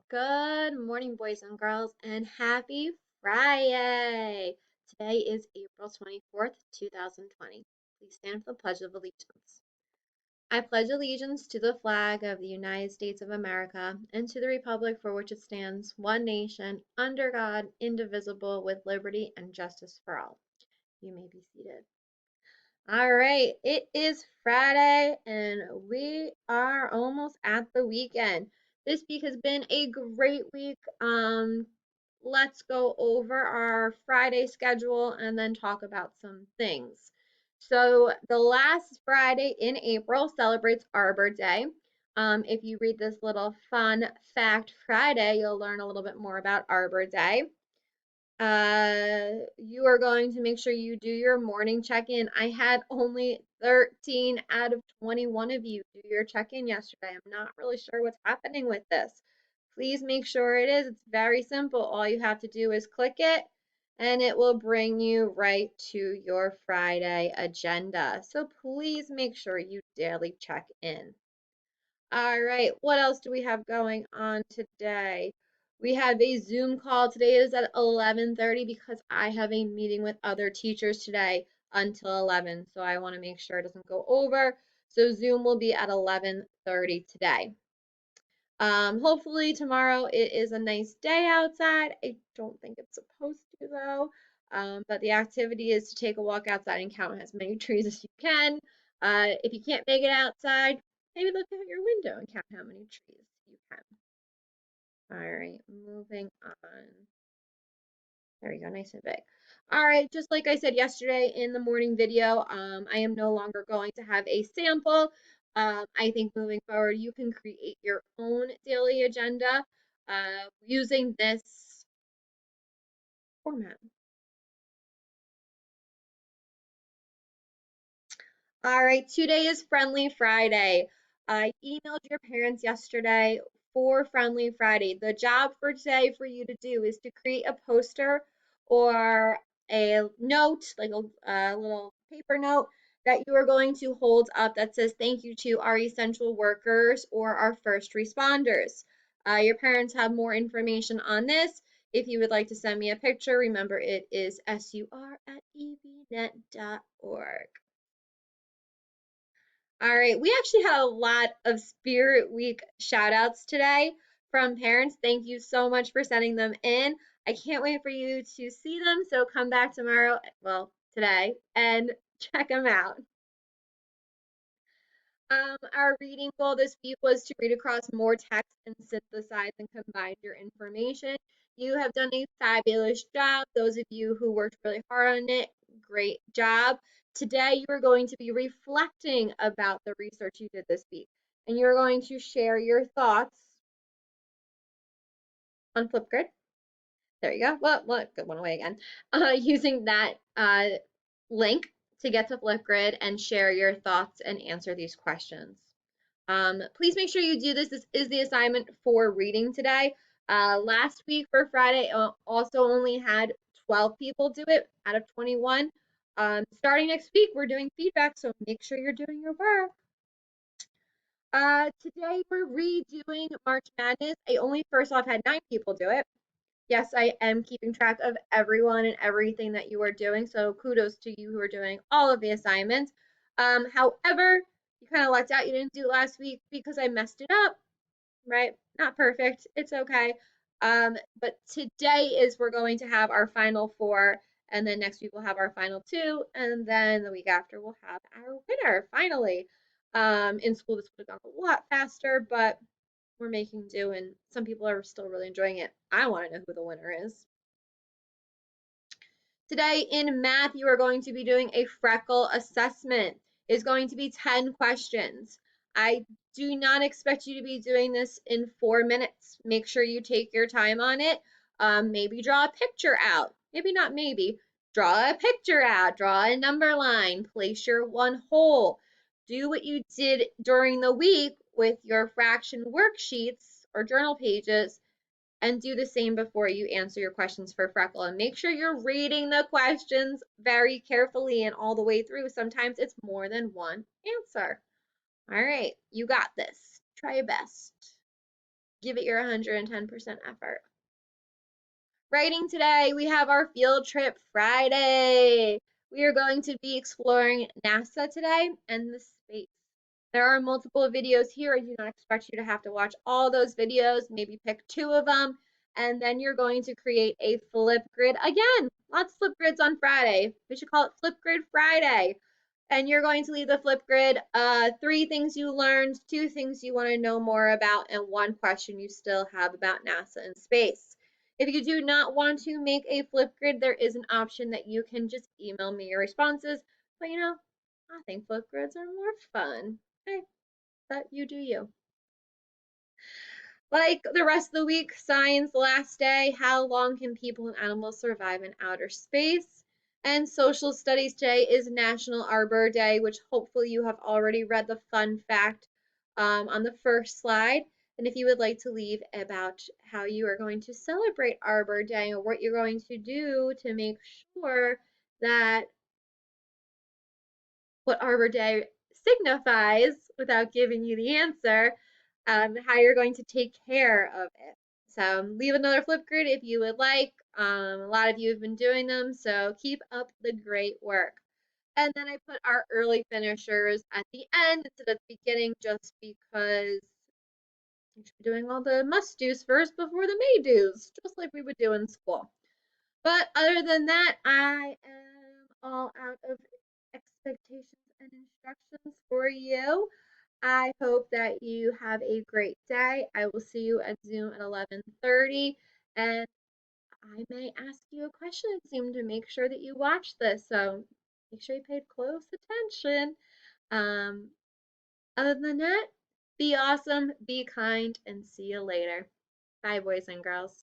Good morning, boys and girls, and happy Friday! Today is April 24th, 2020. Please stand for the Pledge of Allegiance. I pledge allegiance to the flag of the United States of America and to the republic for which it stands, one nation, under God, indivisible, with liberty and justice for all. You may be seated. All right, it is Friday and we are almost at the weekend. This week has been a great week. Let's go over our Friday schedule and then talk about some things. So, the last Friday in April celebrates Arbor Day. If you read this little fun fact Friday, you'll learn a little bit more about Arbor Day. You are going to make sure you do your morning check-in. I had only 13 out of 21 of you do your check-in yesterday. I'm not really sure what's happening with this. Please make sure it is. It's very simple. All you have to do is click it and it will bring you right to your Friday agenda. So please make sure you daily check in. All right, what else do we have going on today? We have a Zoom call. Today is at 11:30 because I have a meeting with other teachers today until 11. So I want to make sure it doesn't go over. So Zoom will be at 11:30 today. Hopefully tomorrow it is a nice day outside. I don't think it's supposed to though. But the activity is to take a walk outside and count as many trees as you can. If you can't make it outside, maybe look out your window and count how many trees you can. All right, moving on. There we go, nice and big. All right, just like I said yesterday in the morning video, I am no longer going to have a sample. I think moving forward, you can create your own daily agenda using this format. All right, today is Friendly Friday. I emailed your parents yesterday for Friendly Friday. The job for today for you to do is to create a poster or a note, like a little paper note that you are going to hold up that says thank you to our essential workers or our first responders. Your parents have more information on this. If you would like to send me a picture, remember it is sur@evnet.org. All right, we actually had a lot of Spirit Week shout outs today from parents. Thank you so much for sending them in. I can't wait for you to see them, so come back tomorrow, well, today, and check them out. Our reading goal this week was to read across more text and synthesize and combine your information. You have done a fabulous job. Those of you who worked really hard on it, great job. Today, you are going to be reflecting about the research you did this week, and you're going to share your thoughts on Flipgrid. There you go. Well, good one away again. Using that link to get to Flipgrid and share your thoughts and answer these questions. Please make sure you do this. This is the assignment for reading today. Last week for Friday, also only had 12 people do it out of 21. Starting next week, we're doing feedback, so make sure you're doing your work. Today we're redoing March Madness. I only first off had 9 people do it. Yes, I am keeping track of everyone and everything that you are doing, so kudos to you who are doing all of the assignments. However, you kind of lucked out you didn't do last week because I messed it up, right? Not perfect, it's okay. But today is we're going to have our final 4, and then next week we'll have our final 2, and then the week after we'll have our winner, finally. In school this would have gone a lot faster, but we're making do, and some people are still really enjoying it. I want to know who the winner is. Today in math, you are going to be doing a freckle assessment. It's going to be 10 questions. I do not expect you to be doing this in 4 minutes. Make sure you take your time on it. Maybe draw a picture out. Maybe not maybe. Draw a picture out. Draw a number line. Place your one hole. Do what you did during the week with your fraction worksheets or journal pages and do the same before you answer your questions for Freckle. And make sure you're reading the questions very carefully and all the way through. Sometimes it's more than one answer. All right, you got this. Try your best. Give it your 110% effort. Writing today, we have our field trip Friday. We are going to be exploring NASA today and the space. There are multiple videos here. I do not expect you to have to watch all those videos. Maybe pick two of them, and then you're going to create a flip grid. Again, lots of flip grids on Friday. We should call it Flip Grid Friday. And you're going to leave the flip grid three things you learned, two things you want to know more about, and one question you still have about NASA and space. If you do not want to make a flip grid, there is an option that you can just email me your responses. But I think flip grids are more fun. Okay, but you do you. Like the rest of the week, science last day, how long can people and animals survive in outer space? And social studies day is National Arbor Day, which hopefully you have already read the fun fact on the first slide. And if you would like to leave about how you are going to celebrate Arbor Day or what you're going to do to make sure that what Arbor Day signifies without giving you the answer, how you're going to take care of it. So leave another flip grid if you would like. A lot of you have been doing them, so keep up the great work. And then I put our early finishers at the end instead of the beginning just because you should be doing all the must do's first before the may do's, just like we would do in school. But other than that, I am all out of expectations and instructions for you. I hope that you have a great day. I will see you at Zoom at 11:30, and I may ask you a question at Zoom to make sure that you watch this. So make sure you paid close attention. Um, Other than that, be awesome, be kind, and see you later. Bye, boys and girls.